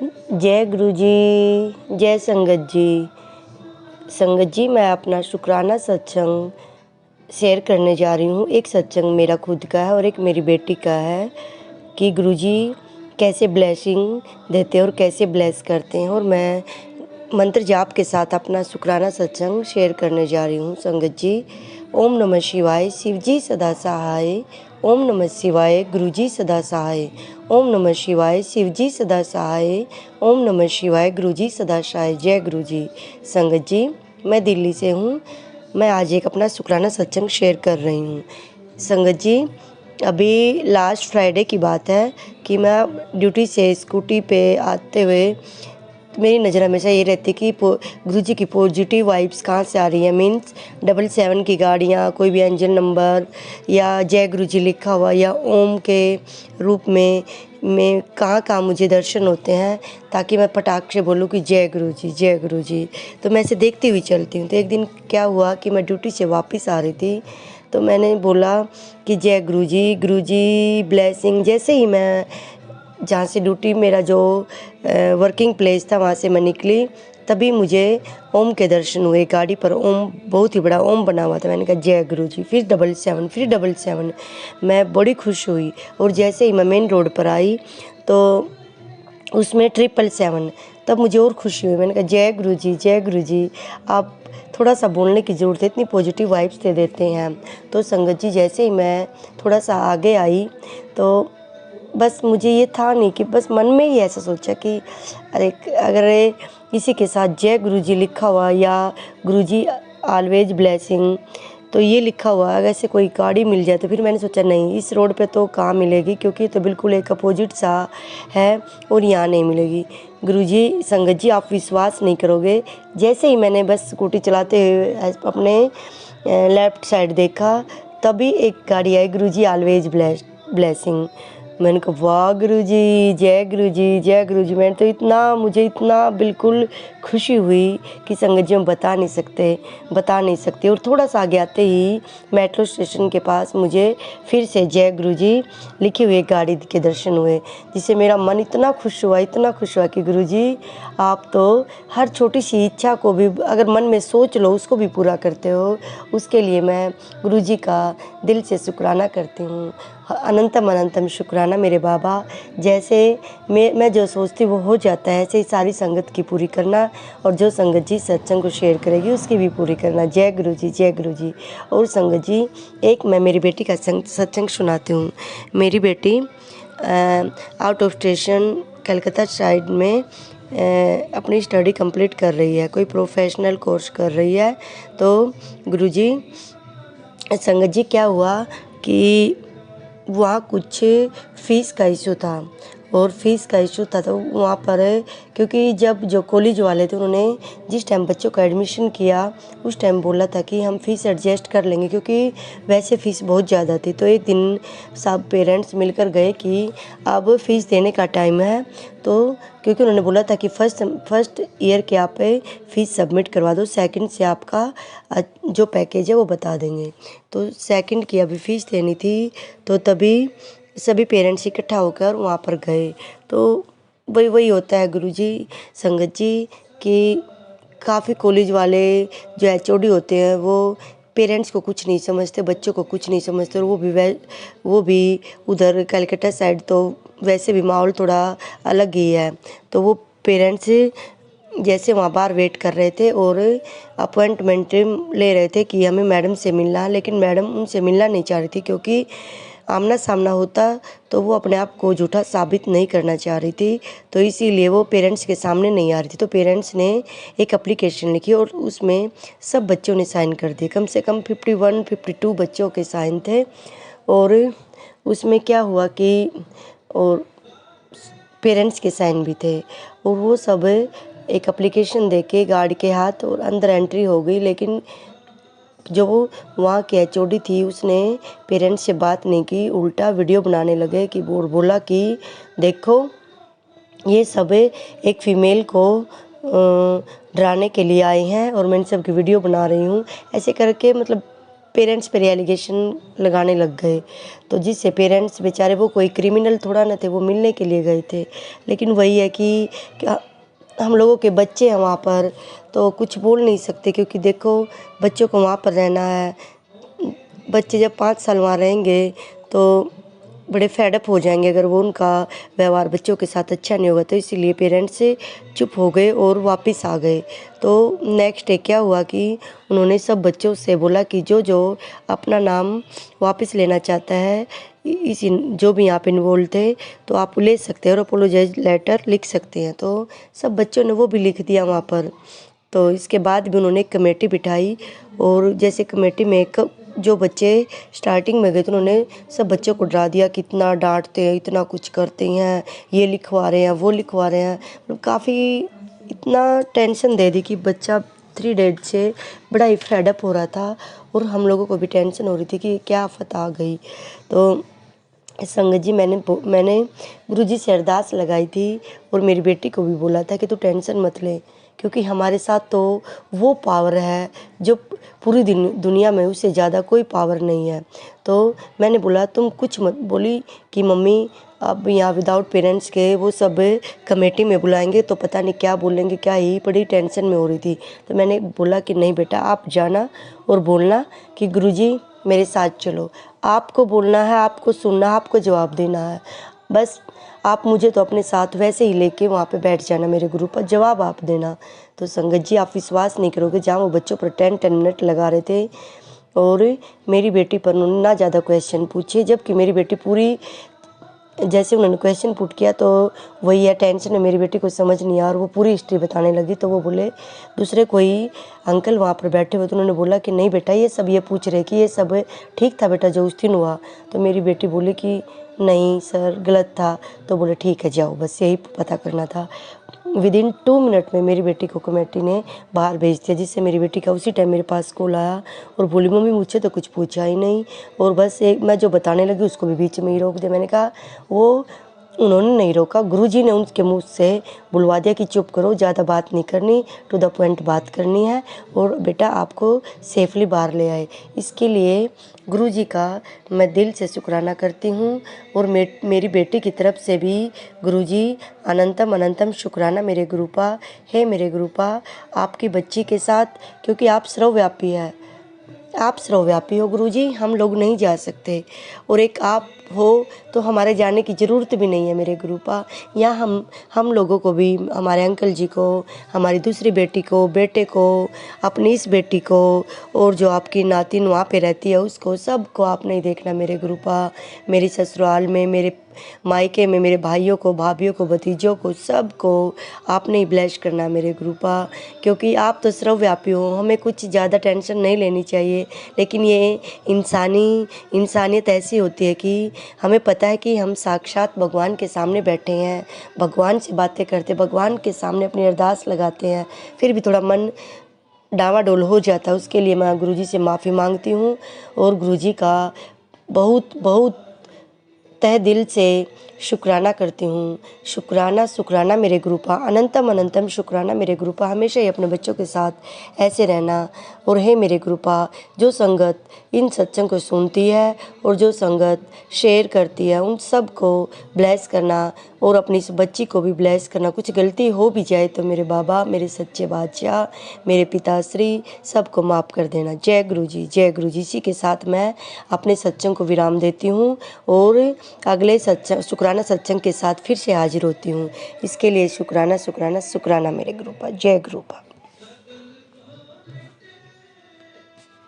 जय गुरु जी, जय संगत जी। संगत जी, मैं अपना शुक्राना सत्संग शेयर करने जा रही हूँ। एक सत्संग मेरा खुद का है और एक मेरी बेटी का है कि गुरु जी कैसे ब्लेसिंग देते हैं और कैसे ब्लेस करते हैं, और मैं मंत्र जाप के साथ अपना शुक्राना सत्संग शेयर करने जा रही हूँ। संगत जी, ओम नमः शिवाय, शिव जी सदा सहाय। ओम नमः शिवाय, गुरु जी सदा सहाय। ओम नमः शिवाय, शिव जी सदा सहाय। ओम नमः शिवाय, गुरु जी सदा सहाय। जय गुरु जी। संगत जी, मैं दिल्ली से हूँ। मैं आज एक अपना शुक्राना सत्संग शेयर कर रही हूँ। संगत जी, अभी लास्ट फ्राइडे की बात है कि मैं ड्यूटी से स्कूटी पे आते हुए मेरी नज़र हमेशा ये रहती कि गुरु जी की पॉजिटिव वाइब्स कहाँ से आ रही है। मीन्स 777 की गाड़ियाँ, कोई भी इंजन नंबर या जय गुरु जी लिखा हुआ या ओम के रूप में कहाँ कहाँ मुझे दर्शन होते हैं, ताकि मैं पटाख से बोलूँ कि जय गुरु जी, जय गुरु जी। तो मैं इसे देखती हुई चलती हूँ। तो एक दिन क्या हुआ कि मैं ड्यूटी से वापस आ रही थी, तो मैंने बोला कि जय गुरु जी ब्लेसिंग। जैसे ही मैं जहाँ से ड्यूटी मेरा जो वर्किंग प्लेस था वहाँ से मैं निकली, तभी मुझे ओम के दर्शन हुए। गाड़ी पर ओम, बहुत ही बड़ा ओम बना हुआ था। मैंने कहा जय गुरु जी, फिर 777, फिर 777। मैं बड़ी खुश हुई, और जैसे ही मैं मेन रोड पर आई तो उसमें 777, तब मुझे और खुशी हुई। मैंने कहा जय गुरु जी, जय गुरु जी। आप थोड़ा सा बोलने की ज़रूरत है, इतनी पॉजिटिव वाइब्स दे देते हैं। तो संगत जी, जैसे ही मैं थोड़ा सा आगे आई तो बस मुझे ये था नहीं कि, बस मन में ही ऐसा सोचा कि अरे अगर किसी के साथ जय गुरु जी लिखा हुआ या गुरु जी ऑलवेज ब्लेसिंग तो ये लिखा हुआ, अगर ऐसे कोई गाड़ी मिल जाए तो फिर मैंने सोचा नहीं, इस रोड पे तो कहाँ मिलेगी, क्योंकि तो बिल्कुल एक अपोजिट सा है और यहाँ नहीं मिलेगी। गुरुजी, संगत जी, आप विश्वास नहीं करोगे, जैसे ही मैंने बस स्कूटी चलाते हुए अपने लेफ़्ट साइड देखा, तभी एक गाड़ी आई, गुरुजी ऑलवेज ब्लेसिंग। मैंने कहा वाह गुरुजी, जय गुरुजी, जय गुरुजी। मैंने तो मुझे इतना बिल्कुल खुशी हुई कि संगत जी हम बता नहीं सकते। और थोड़ा सा आगे आते ही मेट्रो स्टेशन के पास मुझे फिर से जय गुरुजी लिखी हुई गाड़ी के दर्शन हुए, जिससे मेरा मन इतना खुश हुआ कि गुरुजी आप तो हर छोटी सी इच्छा को भी अगर मन में सोच लो उसको भी पूरा करते हो। उसके लिए मैं गुरुजी का दिल से शुक्राना करती हूँ। अनंतम शुक्राना मेरे बाबा। जैसे मैं जो सोचती वो हो जाता है, ऐसे ही सारी संगत की पूरी करना, और जो संगत जी सत्संग को शेयर करेगी उसकी भी पूरी करना। जय गुरु जी, जय गुरु जी। और संगत जी, एक मैं मेरी बेटी का सत्संग सुनाती हूँ। मेरी बेटी out of station Calcutta side में अपनी स्टडी कंप्लीट कर रही है, कोई प्रोफेशनल कोर्स कर रही है। तो गुरुजी, संगत जी, क्या हुआ कि वहाँ कुछ फ़ीस का इशू था, और फीस का इशू था तो वहाँ पर, क्योंकि जब जो कॉलेज वाले थे उन्होंने जिस टाइम बच्चों का एडमिशन किया उस टाइम बोला था कि हम फ़ीस एडजस्ट कर लेंगे, क्योंकि वैसे फ़ीस बहुत ज़्यादा थी। तो एक दिन सब पेरेंट्स मिलकर गए कि अब फ़ीस देने का टाइम है, तो क्योंकि उन्होंने बोला था कि फर्स्ट ईयर के आप फ़ीस सबमिट करवा दो, सेकंड से आपका जो पैकेज है वो बता देंगे। तो सेकंड की अभी फ़ीस देनी थी, तो तभी सभी पेरेंट्स इकट्ठा होकर वहाँ पर गए। तो वही होता है गुरुजी, संगत जी, कि काफ़ी कॉलेज वाले जो एचओडी होते हैं वो पेरेंट्स को कुछ नहीं समझते, बच्चों को कुछ नहीं समझते। और वो भी उधर कलकत्ता साइड तो वैसे भी माहौल थोड़ा अलग ही है। तो वो पेरेंट्स जैसे वहाँ बाहर वेट कर रहे थे और अपॉइंटमेंट ले रहे थे कि हमें मैडम से मिलना है, लेकिन मैडम उनसे मिलना नहीं चाह रही थी, क्योंकि आमना सामना होता तो वो अपने आप को झूठा साबित नहीं करना चाह रही थी, तो इसीलिए वो पेरेंट्स के सामने नहीं आ रही थी। तो पेरेंट्स ने एक एप्लीकेशन लिखी और उसमें सब बच्चों ने साइन कर दिए, कम से कम 51-52 बच्चों के साइन थे। और उसमें क्या हुआ कि और पेरेंट्स के साइन भी थे, और वो सब एक एप्लीकेशन देके गार्ड के हाथ और अंदर एंट्री हो गई। लेकिन जो वो वहाँ की एचओडी थी उसने पेरेंट्स से बात नहीं की, उल्टा वीडियो बनाने लगे कि बोला कि देखो ये सब एक फ़ीमेल को डराने के लिए आए हैं और मैं इन सब की वीडियो बना रही हूँ, ऐसे करके मतलब पेरेंट्स पे एलिगेशन लगाने लग गए। तो जिससे पेरेंट्स बेचारे, वो कोई क्रिमिनल थोड़ा ना थे, वो मिलने के लिए गए थे। लेकिन वही है कि क्या हम लोगों के बच्चे हैं वहाँ पर, तो कुछ बोल नहीं सकते, क्योंकि देखो बच्चों को वहाँ पर रहना है। बच्चे जब 5 साल वहाँ रहेंगे तो बड़े फेडअप हो जाएंगे अगर वो उनका व्यवहार बच्चों के साथ अच्छा नहीं होगा। तो इसीलिए पेरेंट्स से चुप हो गए और वापस आ गए। तो नेक्स्ट डे क्या हुआ कि उन्होंने सब बच्चों से बोला कि जो जो अपना नाम वापस लेना चाहता है, इस जो भी यहाँ पे इन्वॉल्व थे, तो आप ले सकते हैं और अपोलोजाइज लेटर लिख सकते हैं। तो सब बच्चों ने वो भी लिख दिया वहाँ पर। तो इसके बाद भी उन्होंने एक कमेटी बिठाई, और जैसे कमेटी में जो बच्चे स्टार्टिंग में गए तो उन्होंने सब बच्चों को डरा दिया कि इतना डांटते हैं, इतना कुछ करते हैं, ये लिखवा रहे हैं, वो लिखवा रहे हैं। मतलब काफ़ी इतना टेंशन दे दी कि बच्चा 3 डेज से बड़ा ही फेडअप हो रहा था, और हम लोगों को भी टेंशन हो रही थी कि क्या आफत आ गई। तो संगत जी, मैंने गुरुजी से अरदास लगाई थी, और मेरी बेटी को भी बोला था कि तू टेंशन मत ले, क्योंकि हमारे साथ तो वो पावर है जो पूरी दुनिया में उससे ज़्यादा कोई पावर नहीं है। तो मैंने बोला तुम कुछ मत, बोली कि मम्मी अब यहाँ विदाउट पेरेंट्स के वो सब कमेटी में बुलाएंगे तो पता नहीं क्या बोलेंगे, क्या, यही बड़ी टेंशन में हो रही थी। तो मैंने बोला कि नहीं बेटा, आप जाना और बोलना कि गुरुजी मेरे साथ चलो। आपको बोलना है, आपको सुनना है, आपको जवाब देना है। बस आप मुझे तो अपने साथ वैसे ही लेके वहाँ पे बैठ जाना मेरे गुरु पर, जवाब आप देना। तो संगत जी, आप विश्वास नहीं करोगे, जहाँ वो बच्चों पर 10 मिनट लगा रहे थे, और मेरी बेटी पर उन्होंने ना ज़्यादा क्वेश्चन पूछे, जबकि मेरी बेटी पूरी, जैसे उन्होंने क्वेश्चन पुट किया तो वही है, टेंशन है, मेरी बेटी को समझ नहीं आया, और वो पूरी हिस्ट्री बताने लगी। तो वो बोले, दूसरे कोई अंकल वहाँ पर बैठे हुए, तो उन्होंने बोला कि नहीं बेटा, ये पूछ रहे कि ये सब ठीक था बेटा जो उस दिन हुआ। तो मेरी बेटी बोली कि नहीं सर, गलत था। तो बोले ठीक है जाओ, बस यही पता करना था। विदिन 2 मिनट में मेरी बेटी को कमेटी ने बाहर भेज दिया, जिससे मेरी बेटी का उसी टाइम मेरे पास कॉल आया और बोली मम्मी मुझे तो कुछ पूछा ही नहीं, और बस एक मैं जो बताने लगी उसको भी बीच में ही रोक दिया। मैंने कहा वो उन्होंने नहीं रोका, गुरुजी ने उनके मुंह से बुलवा दिया कि चुप करो, ज़्यादा बात नहीं करनी, टू द पॉइंट बात करनी है, और बेटा आपको सेफली बाहर ले आए। इसके लिए गुरुजी का मैं दिल से शुक्राना करती हूँ, और मेरी बेटी की तरफ से भी गुरुजी अनंतम अनंतम शुक्राना मेरे गुरुपा। हे मेरे गुरुपा, आपकी बच्ची के साथ, क्योंकि आप सर्वव्यापी है, आप सर्वव्यापी हो गुरुजी, हम लोग नहीं जा सकते, और एक आप हो तो हमारे जाने की ज़रूरत भी नहीं है मेरे गुरुपा। यहाँ हम लोगों को भी, हमारे अंकल जी को, हमारी दूसरी बेटी को, बेटे को, अपनी इस बेटी को, और जो आपकी नातिन वहाँ पे रहती है उसको, सबको आप नहीं देखना मेरे गुरुपा। मेरी ससुराल में, मेरे मायके में, मेरे भाइयों को, भाभीयों को, भतीजों को, सबको आपने ही ब्लेस करना मेरे गुरुपा, क्योंकि आप तो सर्वव्यापी हो, हमें कुछ ज़्यादा टेंशन नहीं लेनी चाहिए। लेकिन ये इंसानियत ऐसी होती है कि हमें पता है कि हम साक्षात भगवान के सामने बैठे हैं, भगवान से बातें करते, भगवान के सामने अपनी अरदास लगाते हैं, फिर भी थोड़ा मन डावाडोल हो जाता है। उसके लिए मैं गुरुजी से माफ़ी मांगती हूँ, और गुरुजी का बहुत बहुत तहे दिल से शुक्राना करती हूँ। शुक्राना मेरे गुरुपा, अनंतम अनंतम शुक्राना मेरे गुरुपा। हमेशा ही अपने बच्चों के साथ ऐसे रहना। और हे मेरे गुरुपा, जो संगत इन सत्संग को सुनती है और जो संगत शेयर करती है, उन सब को ब्लेस करना, और अपनी इस बच्ची को भी ब्लेस करना। कुछ गलती हो भी जाए तो मेरे बाबा, मेरे सच्चे बादशाह, मेरे पिताश्री, सबको माफ़ कर देना। जय गुरु जी, जय गुरु जी। इसी के साथ मैं अपने सत्संग को विराम देती हूँ, और अगले शुक्राना सत्संग के साथ फिर से हाजिर होती हूँ। इसके लिए शुक्राना शुक्राना शुक्राना मेरे गुरुपा। जय गुरुपा।